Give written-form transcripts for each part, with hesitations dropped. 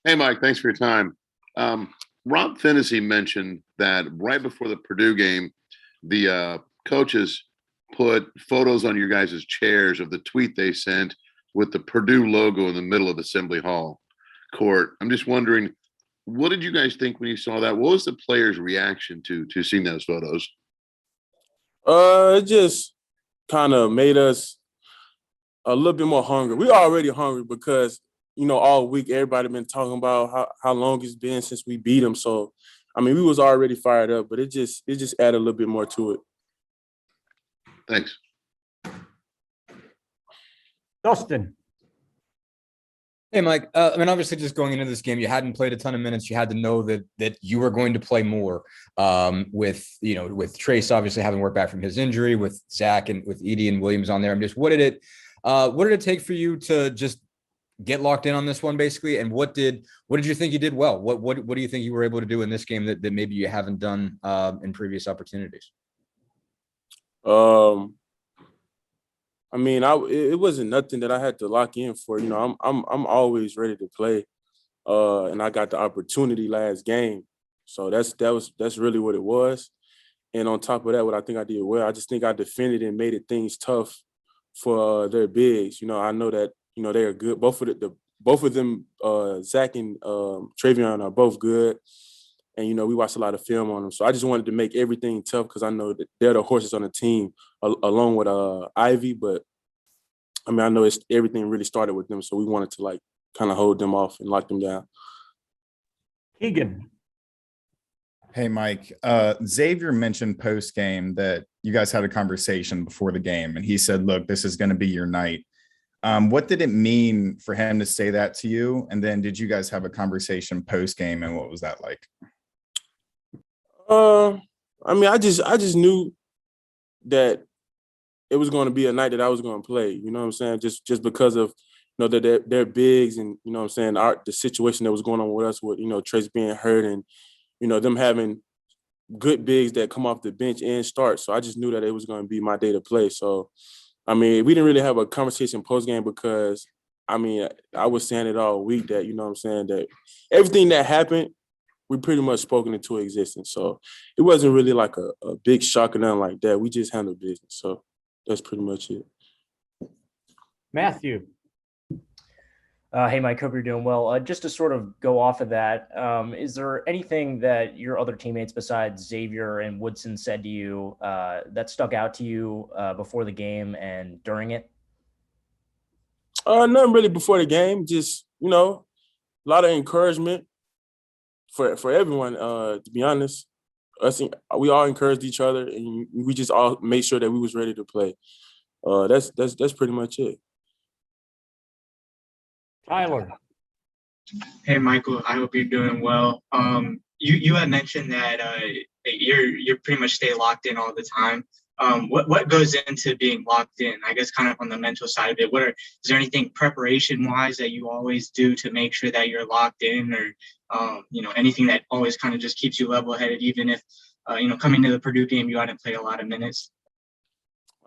Hey, Mike, thanks for your time. Rob Finney mentioned that right before the Purdue game, the coaches put photos on your guys' chairs of the tweet they sent with the Purdue logo in the middle of Assembly Hall court. I'm just wondering, what did you guys think when you saw that? What was the players' reaction to seeing those photos? It just kind of made us a little bit more hungry. We already hungry because all week everybody been talking about how long it's been since we beat them. So, I mean, we was already fired up, but it just added a little bit more to it. Thanks. Dustin. Hey, Mike. I mean, obviously, just going into this game, you hadn't played a ton of minutes. You had to know that you were going to play more. With Trace obviously having worked back from his injury, with Zach and with Edie and Williams on there. I'm just, what did it take for you to just get locked in on this one, basically? And what did you think you did well? What do you think you were able to do in this game that maybe you haven't done in previous opportunities? I mean, it wasn't nothing that I had to lock in for. I'm always ready to play, and I got the opportunity last game, so that's really what it was. And on top of that, what I think I did well, I just think I defended and made it things tough for their bigs. I know that they are good. Both of them, Zach and Travion are both good. And, we watched a lot of film on them. So I just wanted to make everything tough because I know that they're the horses on the team along with Ivy. But, I mean, I know everything really started with them. So we wanted to, kind of hold them off and lock them down. Keegan. Hey, Mike. Xavier mentioned post-game that you guys had a conversation before the game. And he said, look, this is going to be your night. What did it mean for him to say that to you? And then did you guys have a conversation post-game, and what was that like? I mean, I just knew that it was going to be a night that I was going to play. You know what I'm saying? Just because of that they're bigs, and you know what I'm saying, the situation that was going on with us with Trace being hurt, and them having good bigs that come off the bench and start. So I just knew that it was going to be my day to play. So I mean, we didn't really have a conversation post game because I mean I was saying it all week that what I'm saying, that everything that happened, we pretty much spoken into existence. So it wasn't really like a big shock or nothing like that. We just handled business. So that's pretty much it. Matthew. Hey, Mike, hope you're doing well. Just to sort of go off of that, is there anything that your other teammates besides Xavier and Woodson said to you that stuck out to you before the game and during it? Nothing really before the game. Just, a lot of encouragement for everyone, to be honest. We all encouraged each other, and we just all made sure that we was ready to play. That's pretty much it. Tyler. Hey, Michael, I hope you're doing well. You had mentioned that you're pretty much stay locked in all the time. What goes into being locked in? I guess kind of on the mental side of it. Is there anything preparation wise that you always do to make sure that you're locked in, or anything that always kind of just keeps you level headed, even if coming to the Purdue game you hadn't played a lot of minutes?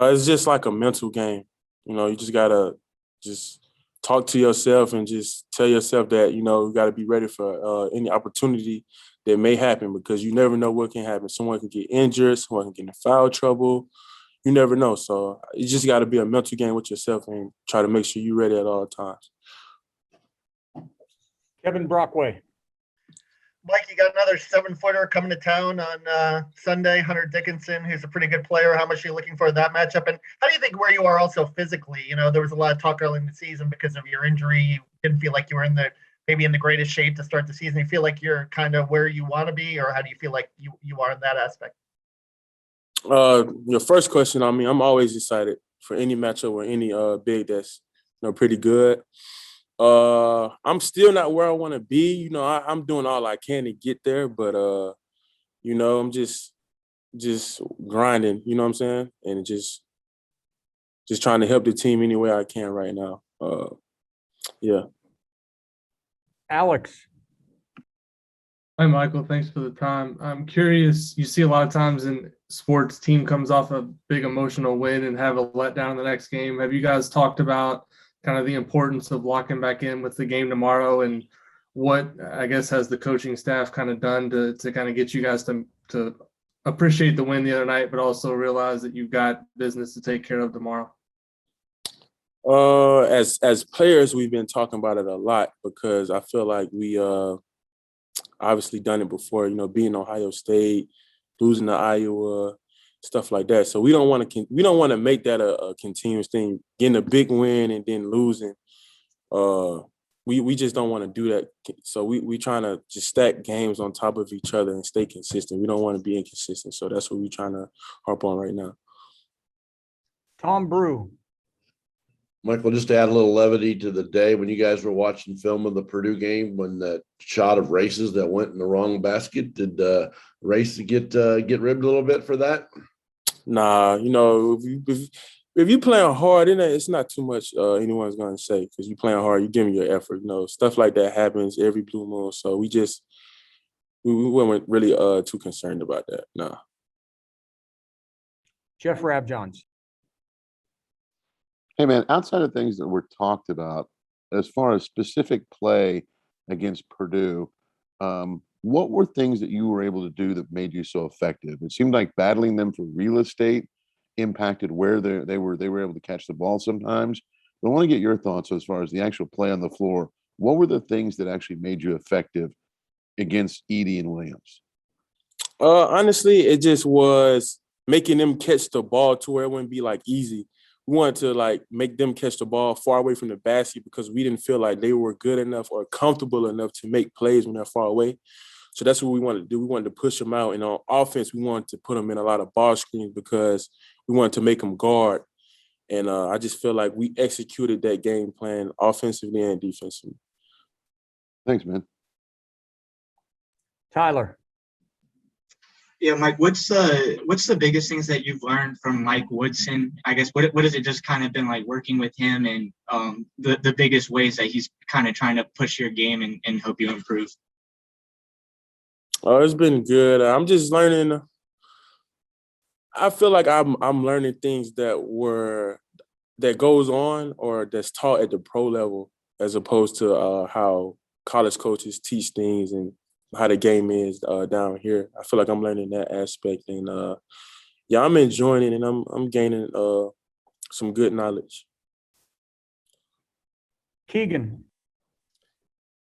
It's just like a mental game. You just gotta just talk to yourself and just tell yourself that you got to be ready for any opportunity that may happen, because you never know what can happen. Someone can get injured, someone can get in foul trouble. You never know. So you just got to be a mental game with yourself and try to make sure you're ready at all times. Kevin Brockway. Mike, you got another 7-footer coming to town on Sunday, Hunter Dickinson, who's a pretty good player. How much are you looking for that matchup? And how do you think where you are also physically? There was a lot of talk early in the season because of your injury. You didn't feel like you were maybe in the greatest shape to start the season. You feel like you're kind of where you want to be, or how do you feel like you are in that aspect? Your first question, I mean, I'm always excited for any matchup or any big that's pretty good. I'm still not where I want to be. I'm doing all I can to get there, but I'm just grinding. You know what I'm saying, and just trying to help the team any way I can right now. Yeah. Alex. Hi, Michael. Thanks for the time. I'm curious, you see a lot of times in sports, team comes off a big emotional win and have a letdown the next game. Have you guys talked about kind of the importance of locking back in with the game tomorrow, and what I guess has the coaching staff kind of done to kind of get you guys to appreciate the win the other night, but also realize that you've got business to take care of tomorrow? As players, we've been talking about it a lot because I feel like we obviously done it before. You know, being Ohio State, losing to Iowa, stuff like that. So we don't want to make that a continuous thing. Getting a big win and then losing. We just don't want to do that. So we trying to just stack games on top of each other and stay consistent. We don't want to be inconsistent. So that's what we're trying to harp on right now. Tom Brew. Michael, just to add a little levity to the day when you guys were watching film of the Purdue game, when that shot of Races that went in the wrong basket, did Race get ribbed a little bit for that? Nah, you know, if you playing hard, it's not too much anyone's going to say because you playing hard, you giving your effort. You know, stuff like that happens every blue moon. So we weren't really too concerned about that. Nah. Jeff Rabjohns. Hey, man, outside of things that were talked about, as far as specific play against Purdue, what were things that you were able to do that made you so effective? It seemed like battling them for real estate impacted where they were able to catch the ball sometimes. But I want to get your thoughts as far as the actual play on the floor. What were the things that actually made you effective against Edey and Williams? Honestly, it just was making them catch the ball to where it wouldn't be like easy. We wanted to like make them catch the ball far away from the basket because we didn't feel like they were good enough or comfortable enough to make plays when they're far away. So that's what we wanted to do. We wanted to push them out. And on offense, we wanted to put them in a lot of ball screens because we wanted to make them guard. And I just feel like we executed that game plan offensively and defensively. Thanks, man. Tyler. Yeah, Mike, what's the biggest things that you've learned from Mike Woodson? I guess what has it just kind of been like working with him and the biggest ways that he's kind of trying to push your game and help you improve? Oh, it's been good. I'm just learning. I feel like I'm learning things that goes on or that's taught at the pro level as opposed to how college coaches teach things and how the game is down here. I feel like I'm learning that aspect, and I'm enjoying it, and I'm gaining some good knowledge. Keegan.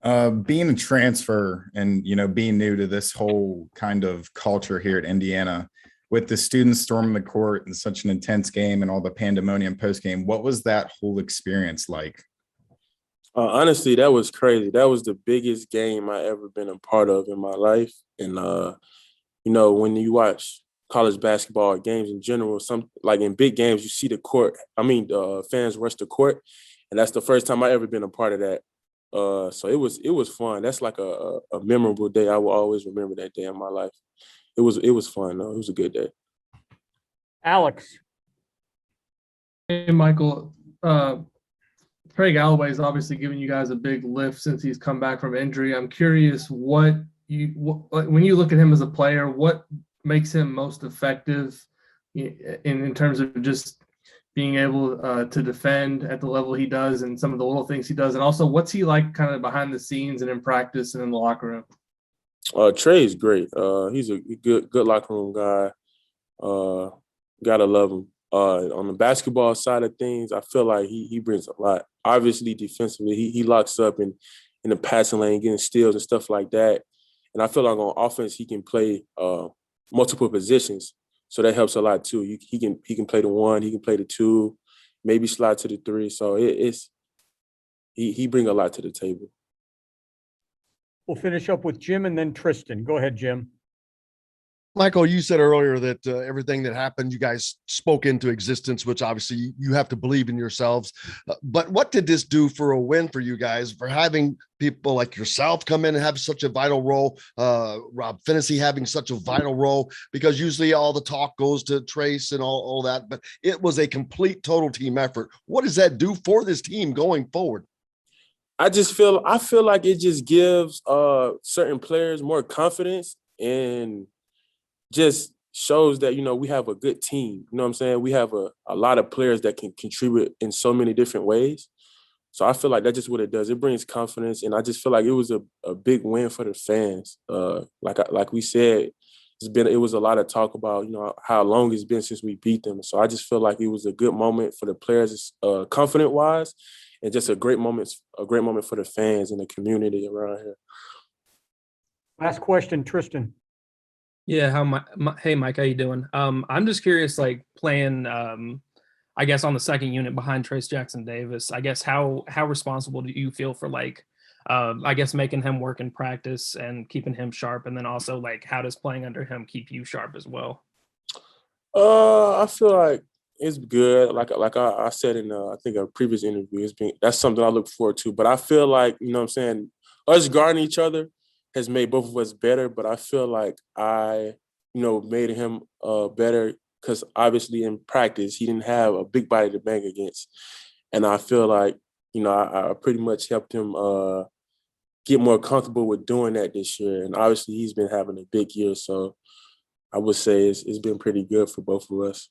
Being a transfer and, being new to this whole kind of culture here at Indiana, with the students storming the court and such an intense game and all the pandemonium post game, what was that whole experience like? Honestly, that was crazy. That was the biggest game I ever been a part of in my life. And, when you watch college basketball games in general, like in big games, you see fans rush the court. And that's the first time I ever been a part of that. So it was fun. That's like a memorable day. I will always remember that day in my life. It was fun, though. It was a good day. Alex. Hey, Michael. Craig Alloway's obviously giving you guys a big lift since he's come back from injury. I'm curious when you look at him as a player, what makes him most effective in terms of just being able to defend at the level he does and some of the little things he does? And also, what's he like kind of behind the scenes and in practice and in the locker room? Trey's great. He's a good locker room guy. Gotta love him. On the basketball side of things, I feel like he brings a lot. Obviously, defensively, he locks up in the passing lane, getting steals and stuff like that. And I feel like on offense, he can play multiple positions, so that helps a lot too. He can play the 1, he can play the 2, maybe slide to the 3. So he bring a lot to the table. We'll finish up with Jim and then Tristan. Go ahead, Jim. Michael, you said earlier that everything that happened, you guys spoke into existence, which obviously you have to believe in yourselves. But what did this do for a win for you guys, for having people like yourself come in and have such a vital role, Rob Finney having such a vital role, because usually all the talk goes to Trace and all that, but it was a complete total team effort. What does that do for this team going forward? I feel like it just gives certain players more confidence and just shows that, we have a good team. You know what I'm saying? We have a lot of players that can contribute in so many different ways. So I feel like that's just what it does. It brings confidence, and I just feel like it was a big win for the fans. Like we said, it was a lot of talk about, you know, how long it's been since we beat them. So I just feel like it was a good moment for the players, confident wise, and just a great moment for the fans and the community around here. Last question, Tristan. Yeah, hey Mike, how you doing? I'm just curious, like playing, I guess on the second unit behind Trace Jackson Davis. I guess how responsible do you feel for like, I guess making him work in practice and keeping him sharp, and then also like how does playing under him keep you sharp as well? I feel like it's good. Like I said in I think a previous interview, that's something I look forward to. But I feel like, you know what I'm saying, us guarding each other has made both of us better. But I feel like I, you know, made him better because obviously in practice he didn't have a big body to bang against, and I feel like, you know, I pretty much helped him get more comfortable with doing that this year. And obviously he's been having a big year, so I would say it's been pretty good for both of us.